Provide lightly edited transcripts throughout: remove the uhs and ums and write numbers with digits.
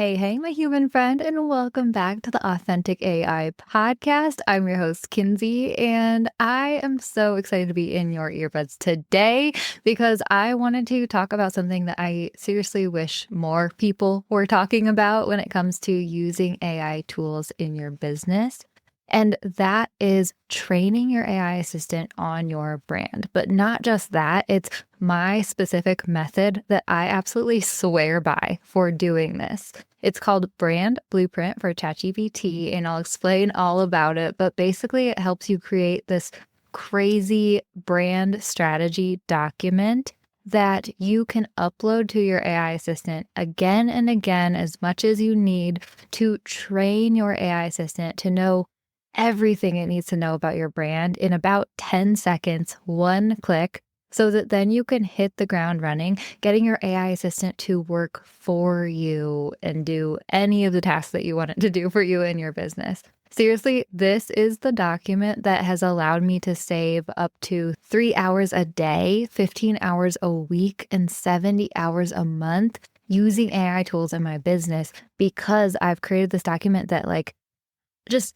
Hey, my human friend, and welcome back to the Authentic AI podcast. I'm your host, Kinsey, and I am so excited to be in your earbuds today because I wanted to talk about something that I seriously wish more people were talking about when it comes to using AI tools in your business. And that is training your AI assistant on your brand. But not just that, it's my specific method that I absolutely swear by for doing this. It's called Brand Blueprint for ChatGPT, and I'll explain all about it. But basically, it helps you create this crazy brand strategy document that you can upload to your AI assistant again and again as much as you need to train your AI assistant to know everything it needs to know about your brand in about 10 seconds, one click, so that then you can hit the ground running, getting your AI assistant to work for you and do any of the tasks that you want it to do for you in your business. Seriously, this is the document that has allowed me to save up to 3 hours a day, 15 hours a week, and 70 hours a month using AI tools in my business because I've created this document that just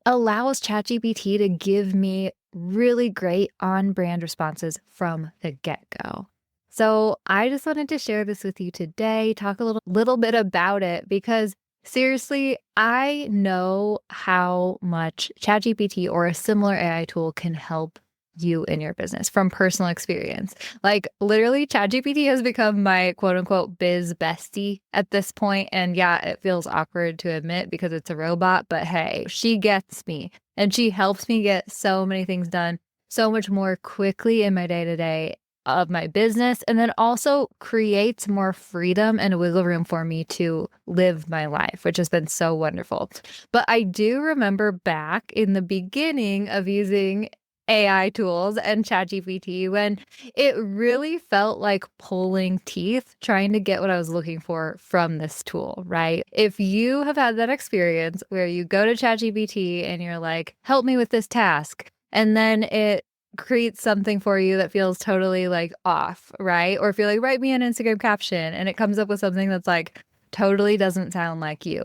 allows ChatGPT to give me really great on-brand responses from the get-go. So I just wanted to share this with you today, talk a little bit about it, because seriously, I know how much ChatGPT or a similar AI tool can help you in your business from personal experience. Like literally, ChatGPT has become my quote unquote biz bestie at this point. And yeah, it feels awkward to admit because it's a robot, but hey, she gets me and she helps me get so many things done so much more quickly in my day to day of my business, and then also creates more freedom and wiggle room for me to live my life, which has been so wonderful. But I do remember back in the beginning of using AI tools and ChatGPT when it really felt like pulling teeth trying to get what I was looking for from this tool, right? If you have had that experience where you go to ChatGPT and you're like, help me with this task, and then it creates something for you that feels totally off, right? Or if you're like, write me an Instagram caption and it comes up with something that's totally doesn't sound like you.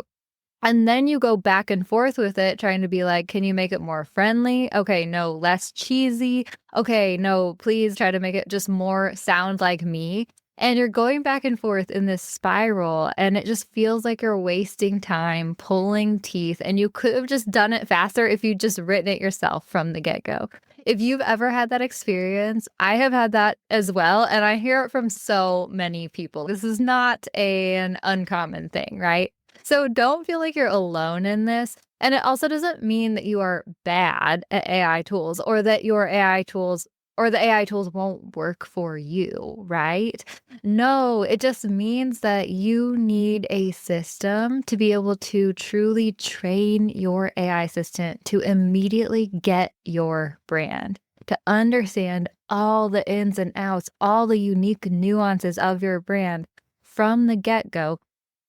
And then you go back and forth with it, trying to be like, can you make it more friendly? Okay, no, less cheesy. Okay, no, please try to make it just more sound like me. And you're going back and forth in this spiral, and it just feels like you're wasting time, pulling teeth, and you could have just done it faster if you just written it yourself from the get-go. If you've ever had that experience, I have had that as well, and I hear it from so many people. This is not an uncommon thing, right? So don't feel like you're alone in this. And it also doesn't mean that you are bad at AI tools or that your AI tools or the AI tools won't work for you, right? No, it just means that you need a system to be able to truly train your AI assistant to immediately get your brand, to understand all the ins and outs, all the unique nuances of your brand from the get-go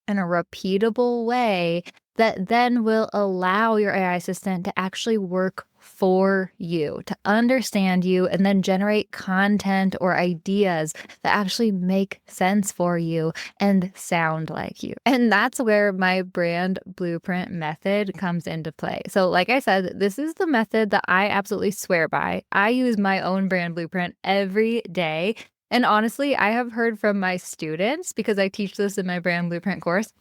in a repeatable way that then will allow your AI assistant to actually work for you, to understand you, and then generate content or ideas that actually make sense for you and sound like you. And that's where my brand blueprint method comes into play. So, like I said, this is the method that I absolutely swear by. I use my own brand blueprint every day. And honestly, I have heard from my students, because I teach this in my brand blueprint course,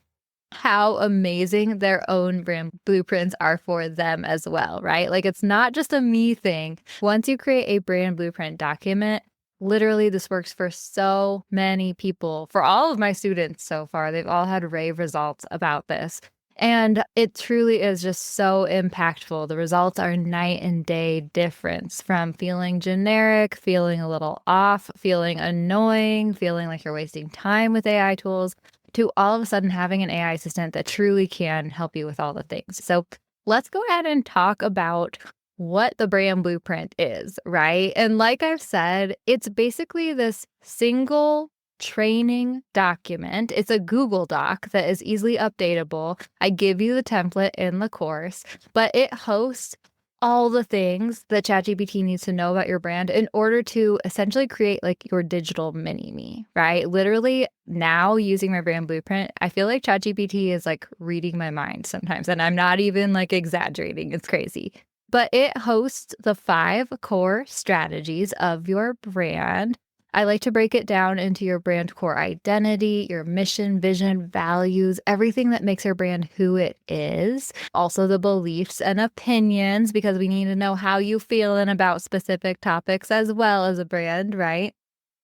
how amazing their own brand blueprints are for them as well, right? Like it's not just a me thing. Once you create a brand blueprint document, literally this works for so many people. For all of my students so far, they've all had rave results about this. And it truly is just so impactful. The results are night and day difference from feeling generic, feeling a little off, feeling annoying, feeling like you're wasting time with AI tools, to all of a sudden having an AI assistant that truly can help you with all the things. So let's go ahead and talk about what the brand blueprint is, right? And like I've said, it's basically this single training document. It's a Google Doc that is easily updatable. I give you the template in the course, but it hosts all the things that ChatGPT needs to know about your brand in order to essentially create like your digital mini me, right? Literally now using my brand blueprint, I feel like ChatGPT is like reading my mind sometimes. And I'm not even like exaggerating. It's crazy. But it hosts the 5 core strategies of your brand. I like to break it down into your brand core identity, your mission, vision, values, everything that makes your brand who it is. Also, the beliefs and opinions, because we need to know how you feeling about specific topics as well as a brand, right?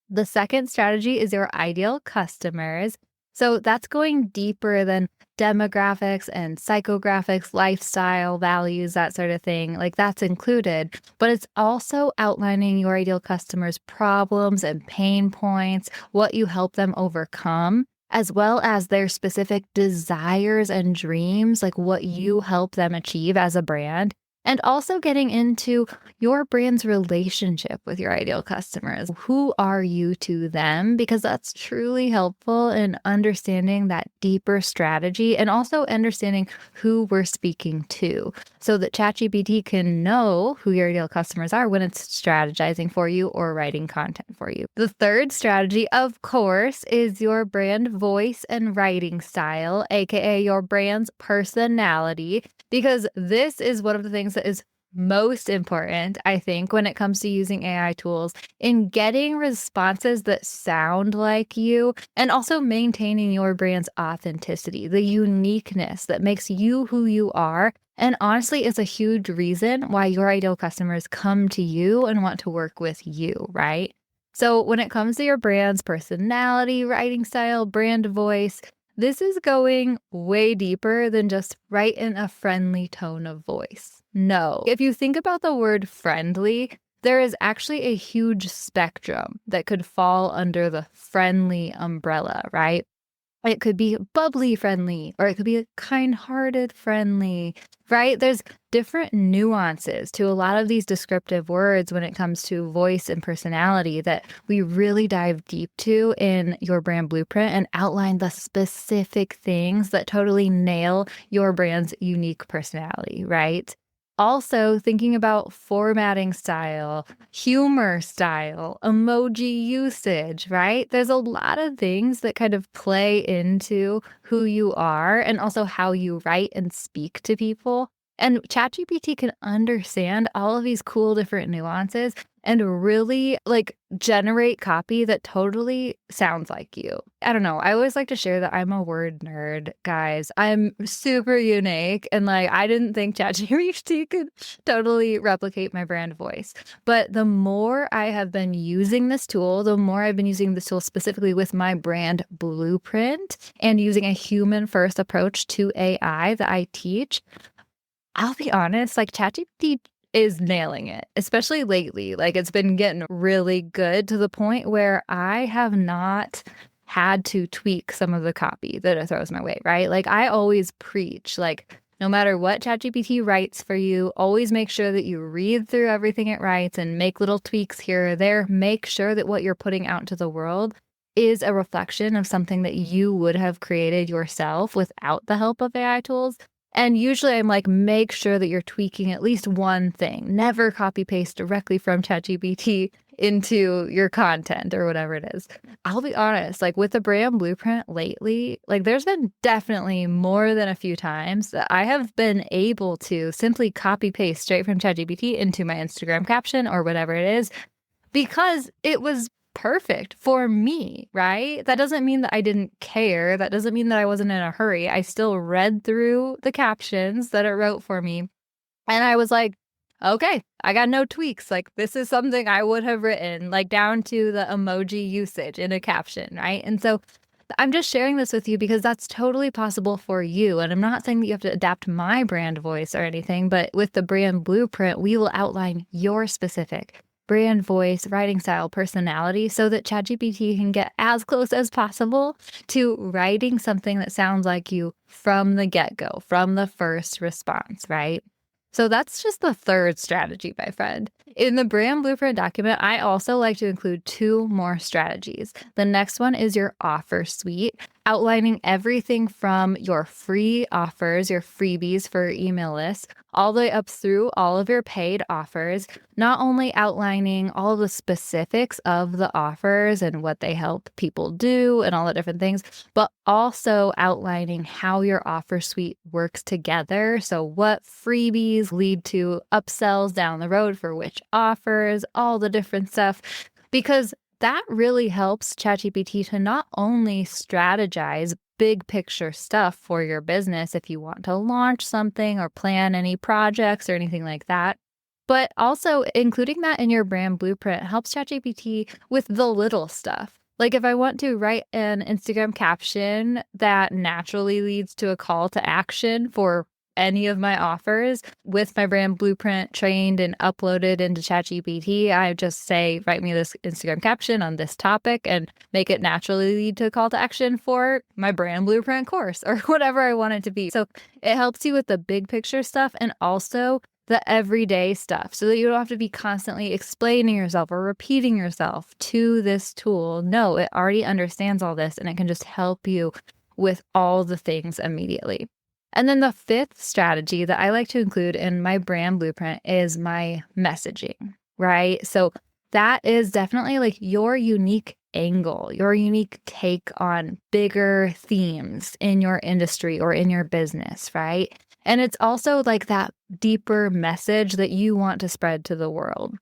The second strategy is your ideal customers. So that's going deeper than demographics and psychographics, lifestyle, values, that sort of thing. Like that's included, but it's also outlining your ideal customers' problems and pain points, what you help them overcome, as well as their specific desires and dreams, like what you help them achieve as a brand. And also getting into your brand's relationship with your ideal customers. Who are you to them? Because that's truly helpful in understanding that deeper strategy and also understanding who we're speaking to so that ChatGPT can know who your ideal customers are when it's strategizing for you or writing content for you. The third strategy, of course, is your brand voice and writing style, aka your brand's personality, because this is one of the things that is most important, I think, when it comes to using AI tools in getting responses that sound like you and also maintaining your brand's authenticity, the uniqueness that makes you who you are. And honestly, it's a huge reason why your ideal customers come to you and want to work with you, right? So when it comes to your brand's personality, writing style, brand voice, this is going way deeper than just write in a friendly tone of voice. No. If you think about the word friendly, there is actually a huge spectrum that could fall under the friendly umbrella, right? It could be bubbly friendly, or it could be a kind-hearted friendly, right? There's different nuances to a lot of these descriptive words when it comes to voice and personality that we really dive deep to in your brand blueprint and outline the specific things that totally nail your brand's unique personality, right? Also, thinking about formatting style, humor style, emoji usage, right? There's a lot of things that kind of play into who you are and also how you write and speak to people. And ChatGPT can understand all of these cool different nuances and really like generate copy that totally sounds like you. I don't know. I always like to share that I'm a word nerd, guys. I'm super unique and like I didn't think ChatGPT could totally replicate my brand voice. But the more I have been using this tool, the more I've been using this tool specifically with my brand blueprint and using a human first approach to AI that I teach, I'll be honest, like ChatGPT is nailing it, especially lately. Like it's been getting really good to the point where I have not had to tweak some of the copy that it throws my way, right? Like I always preach, like no matter what ChatGPT writes for you, always make sure that you read through everything it writes and make little tweaks here or there. Make sure that what you're putting out into the world is a reflection of something that you would have created yourself without the help of AI tools. And usually I'm like, make sure that you're tweaking at least one thing. Never copy paste directly from ChatGPT into your content or whatever it is. I'll be honest, like with the brand blueprint lately, like there's been definitely more than a few times that I have been able to simply copy paste straight from ChatGPT into my Instagram caption or whatever it is because it was perfect for me, right? That doesn't mean that I didn't care. That doesn't mean that I wasn't in a hurry. I still read through the captions that it wrote for me. And I was like, okay, I got no tweaks. Like, this is something I would have written, like down to the emoji usage in a caption, right? And so I'm just sharing this with you because that's totally possible for you. And I'm not saying that you have to adapt my brand voice or anything, but with the brand blueprint, we will outline your specific brand voice, writing style, personality, so that ChatGPT can get as close as possible to writing something that sounds like you from the get-go, from the first response, right? So that's just the third strategy, my friend. In the brand blueprint document, I also like to include 2 more strategies. The next one is your offer suite. outlining everything from your free offers, your freebies for your email list, all the way up through all of your paid offers, not only outlining all the specifics of the offers and what they help people do and all the different things, but also outlining how your offer suite works together. So, what freebies lead to upsells down the road for which offers, all the different stuff, because that really helps ChatGPT to not only strategize big picture stuff for your business if you want to launch something or plan any projects or anything like that, but also including that in your brand blueprint helps ChatGPT with the little stuff. Like if I want to write an Instagram caption that naturally leads to a call to action for any of my offers with my brand blueprint trained and uploaded into ChatGPT, I just say, write me this Instagram caption on this topic and make it naturally lead to a call to action for my brand blueprint course or whatever I want it to be. So it helps you with the big picture stuff and also the everyday stuff so that you don't have to be constantly explaining yourself or repeating yourself to this tool. No, it already understands all this and it can just help you with all the things immediately. And then the fifth strategy that I like to include in my brand blueprint is my messaging, right? So that is definitely like your unique angle, your unique take on bigger themes in your industry or in your business, right? And it's also like that deeper message that you want to spread to the world.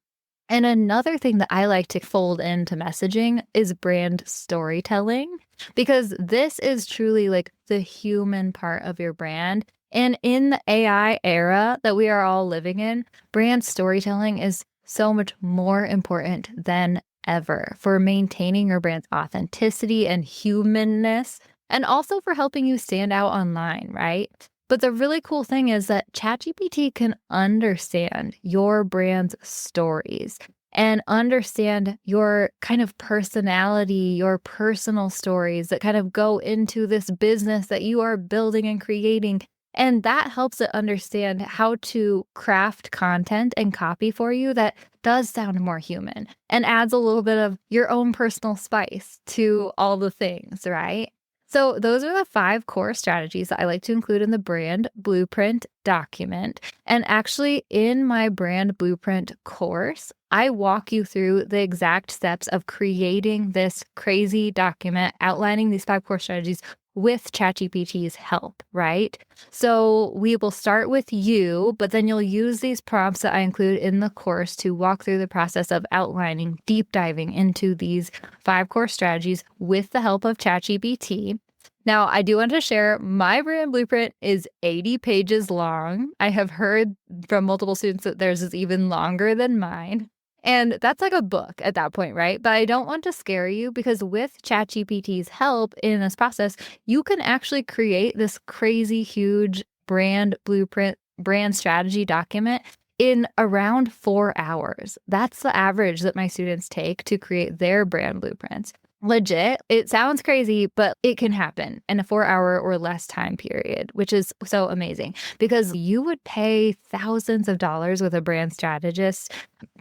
And another thing that I like to fold into messaging is brand storytelling, because this is truly like the human part of your brand. And in the AI era that we are all living in, brand storytelling is so much more important than ever for maintaining your brand's authenticity and humanness, and also for helping you stand out online, right? But the really cool thing is that ChatGPT can understand your brand's stories and understand your kind of personality, your personal stories that kind of go into this business that you are building and creating. And that helps it understand how to craft content and copy for you that does sound more human and adds a little bit of your own personal spice to all the things, right? So those are the 5 core strategies that I like to include in the brand blueprint document. And actually in my brand blueprint course, I walk you through the exact steps of creating this crazy document outlining these 5 core strategies with ChatGPT's help, right? So we will start with you, but then you'll use these prompts that I include in the course to walk through the process of outlining, deep diving into these 5 core strategies with the help of ChatGPT. Now, I do want to share my brand blueprint is 80 pages long. I have heard from multiple students that theirs is even longer than mine. And that's like a book at that point, right? But I don't want to scare you because with ChatGPT's help in this process, you can actually create this crazy huge brand blueprint, brand strategy document in around 4 hours. That's the average that my students take to create their brand blueprints. Legit, it sounds crazy, but it can happen in a 4-hour or less time period, which is so amazing because you would pay thousands of dollars with a brand strategist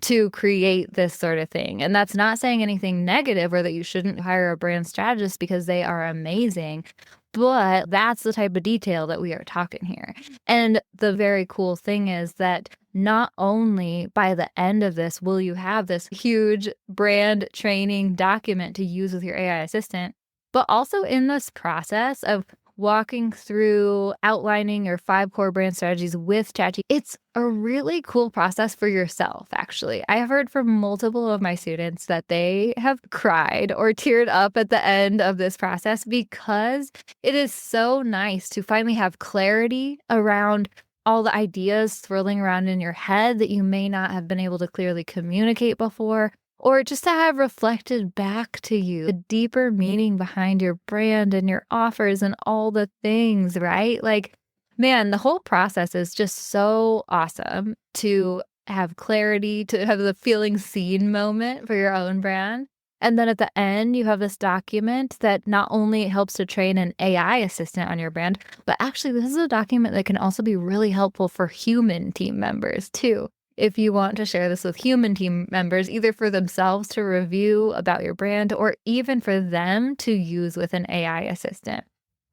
to create this sort of thing. And that's not saying anything negative or that you shouldn't hire a brand strategist because they are amazing. But that's the type of detail that we are talking here. And the very cool thing is that not only by the end of this will you have this huge brand training document to use with your AI assistant, but also in this process of walking through outlining your 5 core brand strategies with ChatGPT, it's a really cool process for yourself, actually. I have heard from multiple of my students that they have cried or teared up at the end of this process because it is so nice to finally have clarity around all the ideas swirling around in your head that you may not have been able to clearly communicate before, or just to have reflected back to you the deeper meaning behind your brand and your offers and all the things, right? Like, man, the whole process is just so awesome to have clarity, to have the feeling seen moment for your own brand. And then at the end, you have this document that not only helps to train an AI assistant on your brand, but actually this is a document that can also be really helpful for human team members too. if you want to share this with human team members, either for themselves to review about your brand or even for them to use with an AI assistant.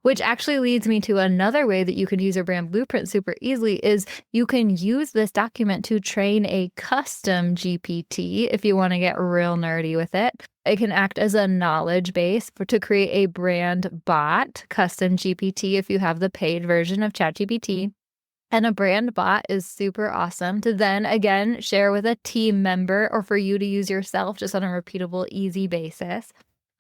Which actually leads me to another way that you can use your brand blueprint super easily is you can use this document to train a custom GPT if you want to get real nerdy with it. It can act as a knowledge base to create a brand bot custom GPT if you have the paid version of ChatGPT. And a brand bot is super awesome to then again share with a team member or for you to use yourself just on a repeatable, easy basis.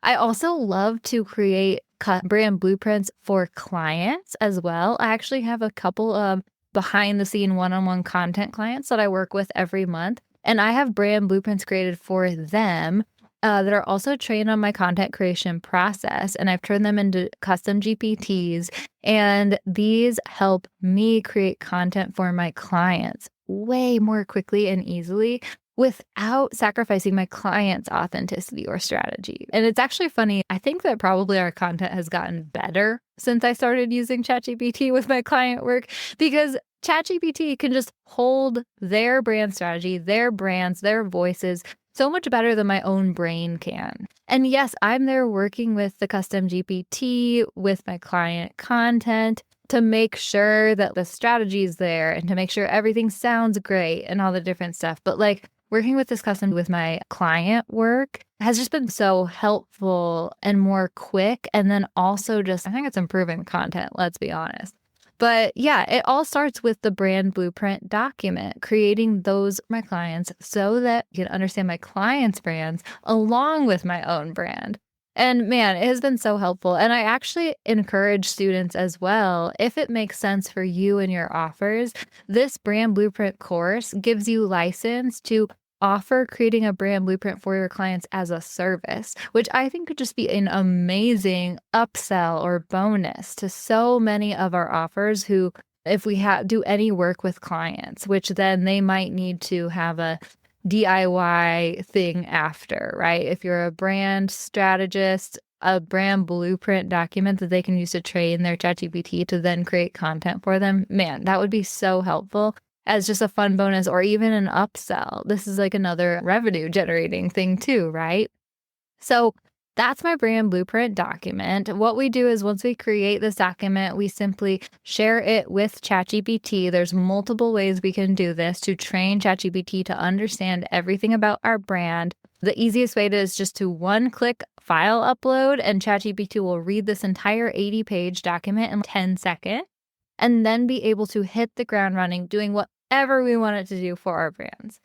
I also love to create brand blueprints for clients as well. I actually have a couple of behind the scene one-on-one content clients that I work with every month, and I have brand blueprints created for them that are also trained on my content creation process. And I've turned them into custom GPTs, and these help me create content for my clients way more quickly and easily without sacrificing my client's authenticity or strategy. And it's actually funny. I think that probably our content has gotten better since I started using ChatGPT with my client work because ChatGPT can just hold their brand strategy, their brands, their voices so much better than my own brain can. And yes, I'm there working with the custom GPT with my client content to make sure that the strategy is there and to make sure everything sounds great and all the different stuff. But like working with this custom with my client work has just been so helpful and more quick. And then also just, I think it's improving content, let's be honest. But yeah, it all starts with the brand blueprint document, creating those for my clients so that you can understand my clients' brands along with my own brand. And man, it has been so helpful. And I actually encourage students as well, if it makes sense for you and your offers, this brand blueprint course gives you license to offer creating a brand blueprint for your clients as a service, which I think could just be an amazing upsell or bonus to so many of our offers who, if we do any work with clients, which then they might need to have a DIY thing after, right? If you're a brand strategist, a brand blueprint document that they can use to train their ChatGPT to then create content for them, man, that would be so helpful as just a fun bonus or even an upsell. This is like another revenue generating thing too, right? So that's my brand blueprint document. What we do is once we create this document, we simply share it with ChatGPT. There's multiple ways we can do this to train ChatGPT to understand everything about our brand. The easiest way is just to one-click file upload, and ChatGPT will read this entire 80-page document in 10 seconds and then be able to hit the ground running doing whatever we want it to do for our brands.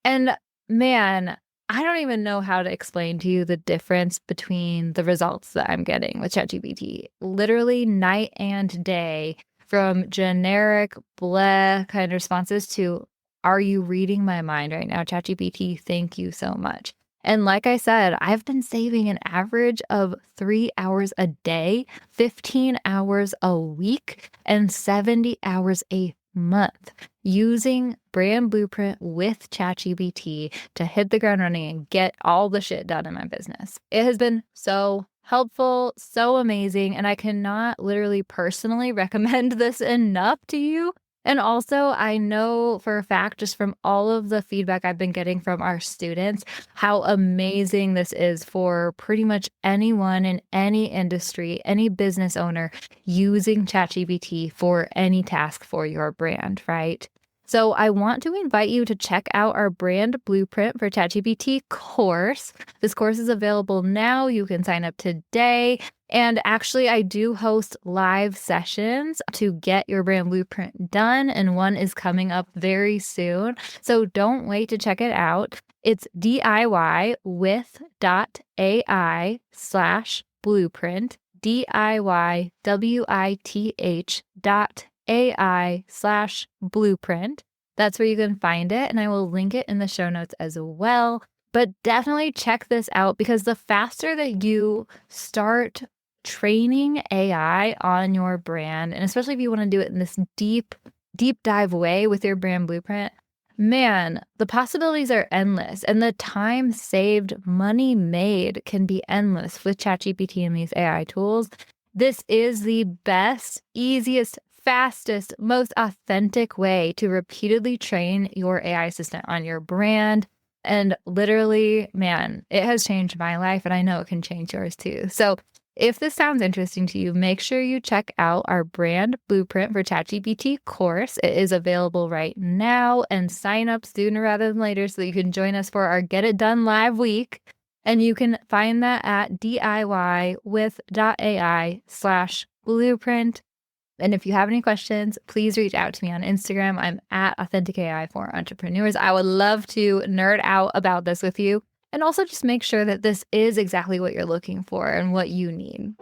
And man, I don't even know how to explain to you the difference between the results that I'm getting with ChatGPT. Literally night and day, from generic blah kind of responses to, are you reading my mind right now, ChatGPT? Thank you so much. And like I said, I've been saving an average of 3 hours a day, 15 hours a week, and 70 hours a month using brand blueprint with ChatGPT to hit the ground running and get all the shit done in my business. It has been so helpful, so amazing, and I cannot literally personally recommend this enough to you. And also, I know for a fact, just from all of the feedback I've been getting from our students, how amazing this is for pretty much anyone in any industry, any business owner using ChatGPT for any task for your brand, right? So I want to invite you to check out our brand blueprint for ChatGPT course. This course is available now. You can sign up today. And actually, I do host live sessions to get your brand blueprint done, and one is coming up very soon. So don't wait to check it out. It's DIY.ai/blueprint, DIYWITH.ai/blueprint. That's where you can find it, and I will link it in the show notes as well. But definitely check this out, because the faster that you start training AI on your brand, and especially if you want to do it in this deep dive way with your brand blueprint, man, the possibilities are endless, and the time saved, money made can be endless with ChatGPT and these AI tools. This is the best, easiest, fastest, most authentic way to repeatedly train your AI assistant on your brand. And literally, man, it has changed my life, and I know it can change yours too. So, if this sounds interesting to you, make sure you check out our brand blueprint for ChatGPT course. It is available right now, and sign up sooner rather than later so that you can join us for our Get It Done Live week. And you can find that at diywith.ai/blueprint. And if you have any questions, please reach out to me on Instagram. I'm at Authentic AI for Entrepreneurs. I would love to nerd out about this with you and also just make sure that this is exactly what you're looking for and what you need.